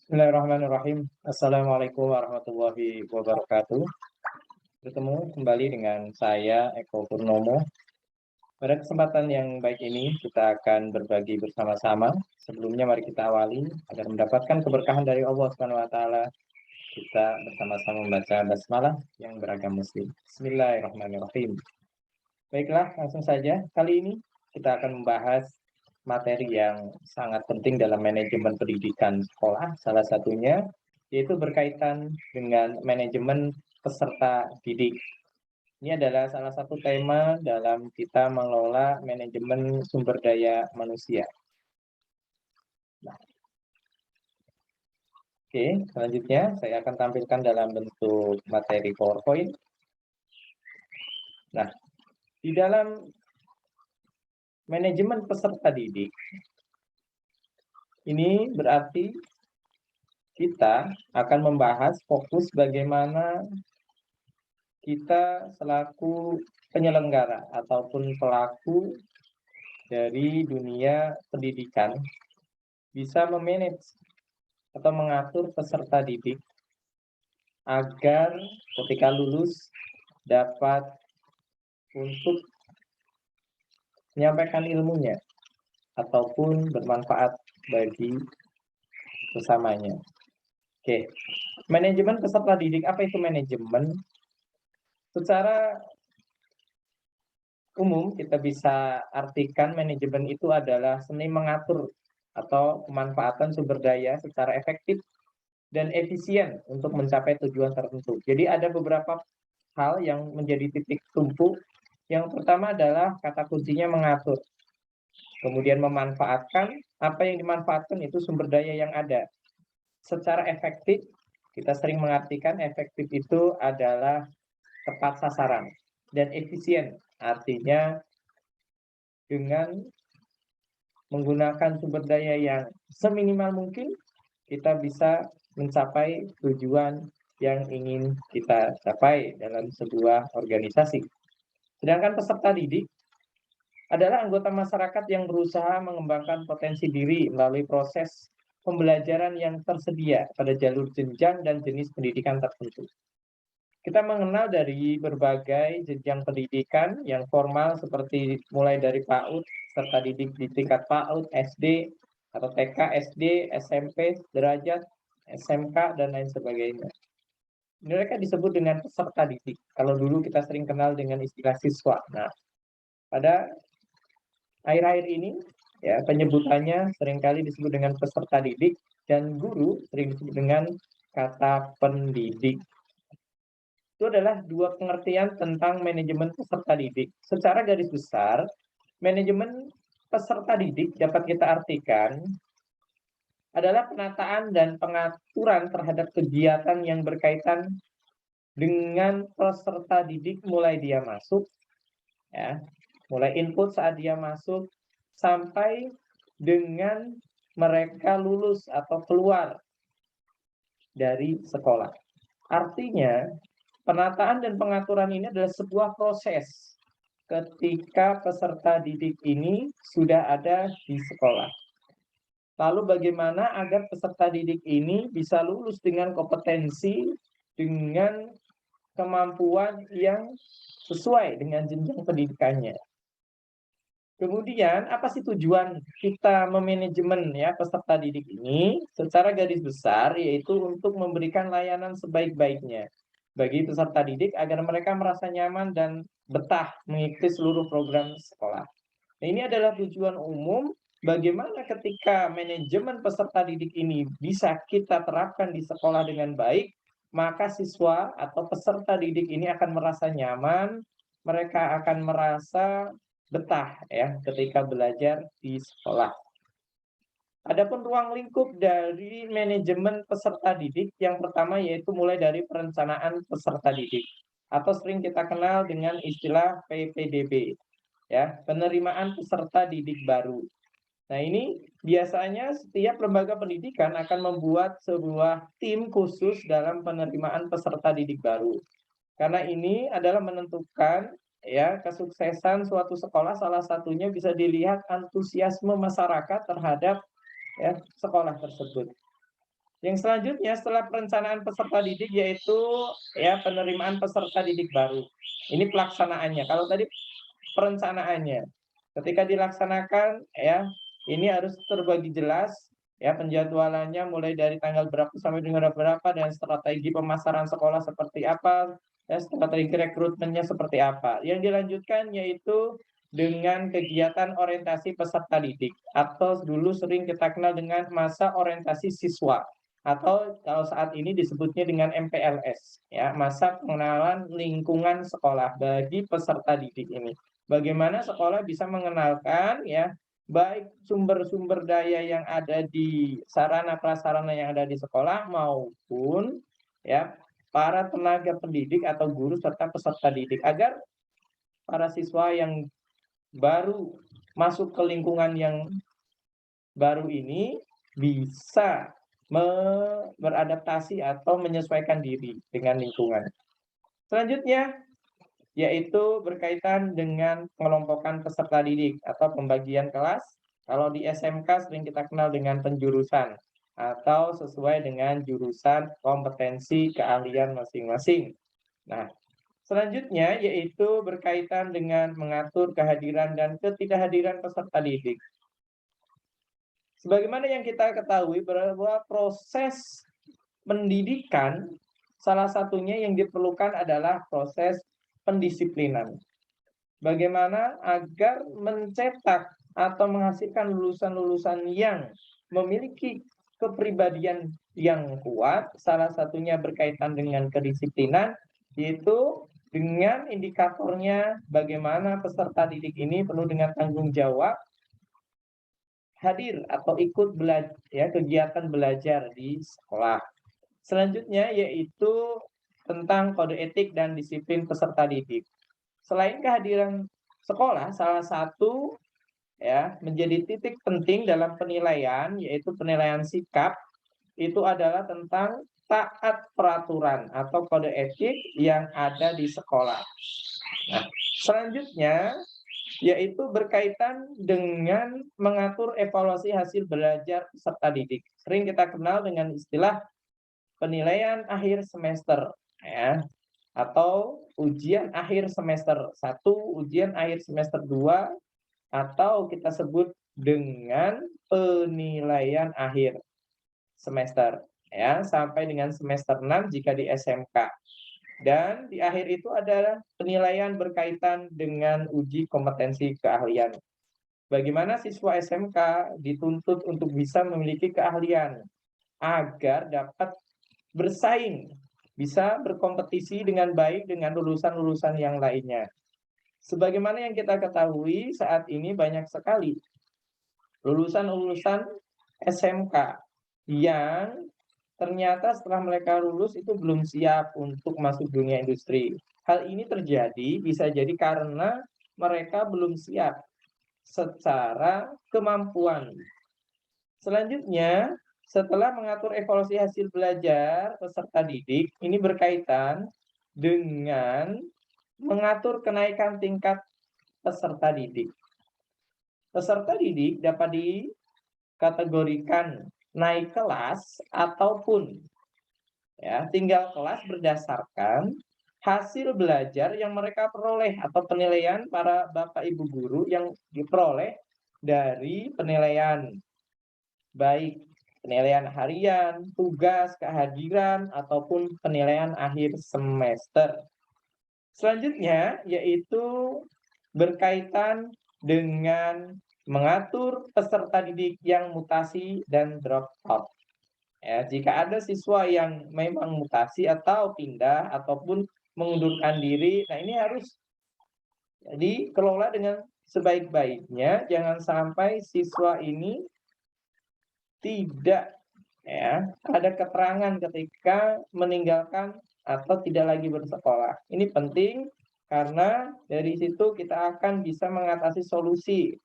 Bismillahirrahmanirrahim. Assalamualaikum warahmatullahi wabarakatuh. Bertemu kembali dengan saya Eko Purnomo. Pada kesempatan yang baik ini kita akan berbagi bersama-sama. Sebelumnya mari kita awali agar mendapatkan keberkahan dari Allah Subhanahu wa taala. Kita bersama-sama membaca basmalah yang beragam muslim. Bismillahirrahmanirrahim. Baiklah, langsung saja. Kali ini kita akan membahas materi yang sangat penting dalam manajemen pendidikan sekolah. Salah satunya yaitu berkaitan dengan manajemen peserta didik. Ini adalah salah satu tema dalam kita mengelola manajemen sumber daya manusia. Nah, oke, selanjutnya saya akan tampilkan dalam bentuk materi PowerPoint. Nah, di dalam manajemen peserta didik, ini berarti kita akan membahas fokus bagaimana kita selaku penyelenggara ataupun pelaku dari dunia pendidikan bisa memanage atau mengatur peserta didik agar ketika lulus dapat untuk menyampaikan ilmunya ataupun bermanfaat bagi sesamanya. Oke, manajemen peserta didik, apa itu manajemen? Secara umum kita bisa artikan manajemen itu adalah seni mengatur atau pemanfaatan sumber daya secara efektif dan efisien untuk mencapai tujuan tertentu. Jadi ada beberapa hal yang menjadi titik tumpu. Yang pertama adalah kata kuncinya mengatur. Kemudian memanfaatkan, apa yang dimanfaatkan itu sumber daya yang ada. Secara efektif, kita sering mengartikan efektif itu adalah tepat sasaran. Dan efisien, artinya dengan menggunakan sumber daya yang seminimal mungkin, kita bisa mencapai tujuan yang ingin kita capai dalam sebuah organisasi. Sedangkan peserta didik adalah anggota masyarakat yang berusaha mengembangkan potensi diri melalui proses pembelajaran yang tersedia pada jalur jenjang dan jenis pendidikan tertentu. Kita mengenal dari berbagai jenjang pendidikan yang formal seperti mulai dari PAUD, serta didik di tingkat PAUD, SD, atau TK, SD, SMP, derajat, SMK, dan lain sebagainya. Mereka disebut dengan peserta didik. Kalau dulu kita sering kenal dengan istilah siswa. Nah, pada akhir-akhir ini, ya penyebutannya seringkali disebut dengan peserta didik, dan guru sering disebut dengan kata pendidik. Itu adalah dua pengertian tentang manajemen peserta didik. Secara garis besar, manajemen peserta didik dapat kita artikan adalah penataan dan pengaturan terhadap kegiatan yang berkaitan dengan peserta didik mulai dia masuk, ya, mulai input saat dia masuk sampai dengan mereka lulus atau keluar dari sekolah. Artinya, penataan dan pengaturan ini adalah sebuah proses ketika peserta didik ini sudah ada di sekolah. Lalu bagaimana agar peserta didik ini bisa lulus dengan kompetensi, dengan kemampuan yang sesuai dengan jenjang pendidikannya. Kemudian, apa sih tujuan kita memanajemen ya peserta didik ini? Secara garis besar, yaitu untuk memberikan layanan sebaik-baiknya bagi peserta didik agar mereka merasa nyaman dan betah mengikuti seluruh program sekolah. Nah, ini adalah tujuan umum bagaimana ketika manajemen peserta didik ini bisa kita terapkan di sekolah dengan baik, maka siswa atau peserta didik ini akan merasa nyaman, mereka akan merasa betah ya ketika belajar di sekolah. Adapun ruang lingkup dari manajemen peserta didik yang pertama yaitu mulai dari perencanaan peserta didik atau sering kita kenal dengan istilah PPDB ya, penerimaan peserta didik baru. Nah, ini biasanya setiap lembaga pendidikan akan membuat sebuah tim khusus dalam penerimaan peserta didik baru. Karena ini adalah menentukan ya kesuksesan suatu sekolah, salah satunya bisa dilihat antusiasme masyarakat terhadap ya sekolah tersebut. Yang selanjutnya setelah perencanaan peserta didik yaitu ya penerimaan peserta didik baru. Ini pelaksanaannya. Kalau tadi perencanaannya. Ketika dilaksanakan ya, ini harus terbagi jelas ya penjadwalannya mulai dari tanggal berapa sampai dengan berapa dan strategi pemasaran sekolah seperti apa, dan strategi rekrutmennya seperti apa. Yang dilanjutkan yaitu dengan kegiatan orientasi peserta didik atau dulu sering kita kenal dengan masa orientasi siswa atau kalau saat ini disebutnya dengan MPLS ya, masa pengenalan lingkungan sekolah bagi peserta didik ini. Bagaimana sekolah bisa mengenalkan ya baik sumber-sumber daya yang ada di sarana prasarana yang ada di sekolah maupun ya para tenaga pendidik atau guru serta peserta didik agar para siswa yang baru masuk ke lingkungan yang baru ini bisa beradaptasi atau menyesuaikan diri dengan lingkungan. Selanjutnya yaitu berkaitan dengan pengelompokan peserta didik atau pembagian kelas. Kalau di SMK sering kita kenal dengan penjurusan atau sesuai dengan jurusan kompetensi keahlian masing-masing. Nah, selanjutnya yaitu berkaitan dengan mengatur kehadiran dan ketidakhadiran peserta didik. Sebagaimana yang kita ketahui bahwa proses pendidikan salah satunya yang diperlukan adalah proses pendisiplinan. Bagaimana agar mencetak atau menghasilkan lulusan-lulusan yang memiliki kepribadian yang kuat, salah satunya berkaitan dengan kedisiplinan, yaitu dengan indikatornya bagaimana peserta didik ini penuh dengan tanggung jawab, hadir atau ikut belajar ya, kegiatan belajar di sekolah. Selanjutnya yaitu tentang kode etik dan disiplin peserta didik. Selain kehadiran sekolah, salah satu ya menjadi titik penting dalam penilaian yaitu penilaian sikap itu adalah tentang taat peraturan atau kode etik yang ada di sekolah. Nah, selanjutnya yaitu berkaitan dengan mengatur evaluasi hasil belajar peserta didik. Sering kita kenal dengan istilah penilaian akhir semester ya, atau ujian akhir semester 1, ujian akhir semester 2, atau kita sebut dengan penilaian akhir semester ya, sampai dengan semester 6 jika di SMK. Dan di akhir itu adalah penilaian berkaitan dengan uji kompetensi keahlian. Bagaimana siswa SMK dituntut untuk bisa memiliki keahlian agar dapat bersaing, bisa berkompetisi dengan baik dengan lulusan-lulusan yang lainnya. Sebagaimana yang kita ketahui saat ini banyak sekali lulusan-lulusan SMK yang ternyata setelah mereka lulus itu belum siap untuk masuk dunia industri. Hal ini terjadi bisa jadi karena mereka belum siap secara kemampuan. Selanjutnya, setelah mengatur evaluasi hasil belajar peserta didik, ini berkaitan dengan mengatur kenaikan tingkat peserta didik. Peserta didik dapat dikategorikan naik kelas ataupun ya tinggal kelas berdasarkan hasil belajar yang mereka peroleh atau penilaian para Bapak Ibu guru yang diperoleh dari penilaian baik penilaian harian, tugas, kehadiran ataupun penilaian akhir semester. Selanjutnya yaitu berkaitan dengan mengatur peserta didik yang mutasi dan drop out. Ya, jika ada siswa yang memang mutasi atau pindah ataupun mengundurkan diri, nah ini harus dikelola dengan sebaik-baiknya, jangan sampai siswa ini tidak ya ada keterangan ketika meninggalkan atau tidak lagi bersekolah. Ini penting karena dari situ kita akan bisa mengatasi solusi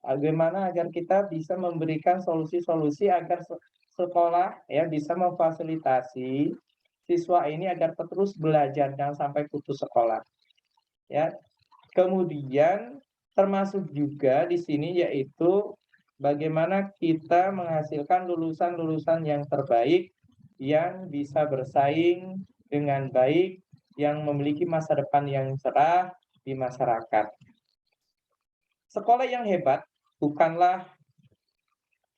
bagaimana agar kita bisa memberikan solusi-solusi agar sekolah ya bisa memfasilitasi siswa ini agar terus belajar jangan sampai putus sekolah. Ya. Kemudian termasuk juga di sini yaitu bagaimana kita menghasilkan lulusan-lulusan yang terbaik yang bisa bersaing dengan baik, yang memiliki masa depan yang cerah di masyarakat. Sekolah yang hebat bukanlah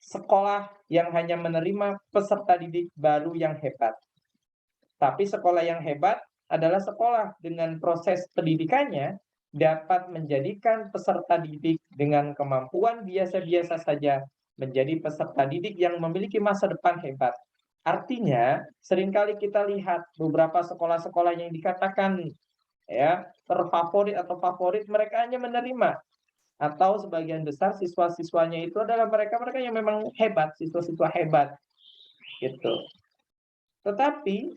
sekolah yang hanya menerima peserta didik baru yang hebat, tapi sekolah yang hebat adalah sekolah dengan proses pendidikannya dapat menjadikan peserta didik dengan kemampuan biasa-biasa saja menjadi peserta didik yang memiliki masa depan hebat. Artinya, seringkali kita lihat beberapa sekolah-sekolah yang dikatakan ya terfavorit atau favorit, mereka hanya menerima, atau sebagian besar siswa-siswanya itu adalah mereka-mereka yang memang hebat, siswa-siswa hebat gitu. Tetapi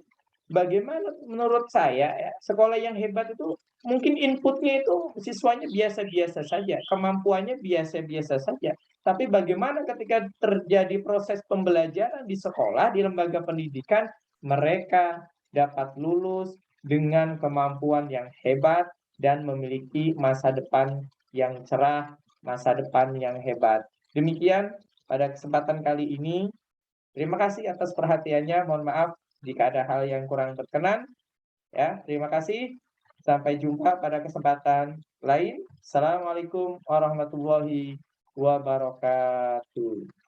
bagaimana menurut saya ya, sekolah yang hebat itu mungkin inputnya itu siswanya biasa-biasa saja, kemampuannya biasa-biasa saja. Tapi bagaimana ketika terjadi proses pembelajaran di sekolah, di lembaga pendidikan, mereka dapat lulus dengan kemampuan yang hebat dan memiliki masa depan yang cerah, masa depan yang hebat. Demikian pada kesempatan kali ini. Terima kasih atas perhatiannya. Mohon maaf jika ada hal yang kurang berkenan. Ya, terima kasih. Sampai jumpa pada kesempatan lain. Assalamualaikum warahmatullahi wabarakatuh.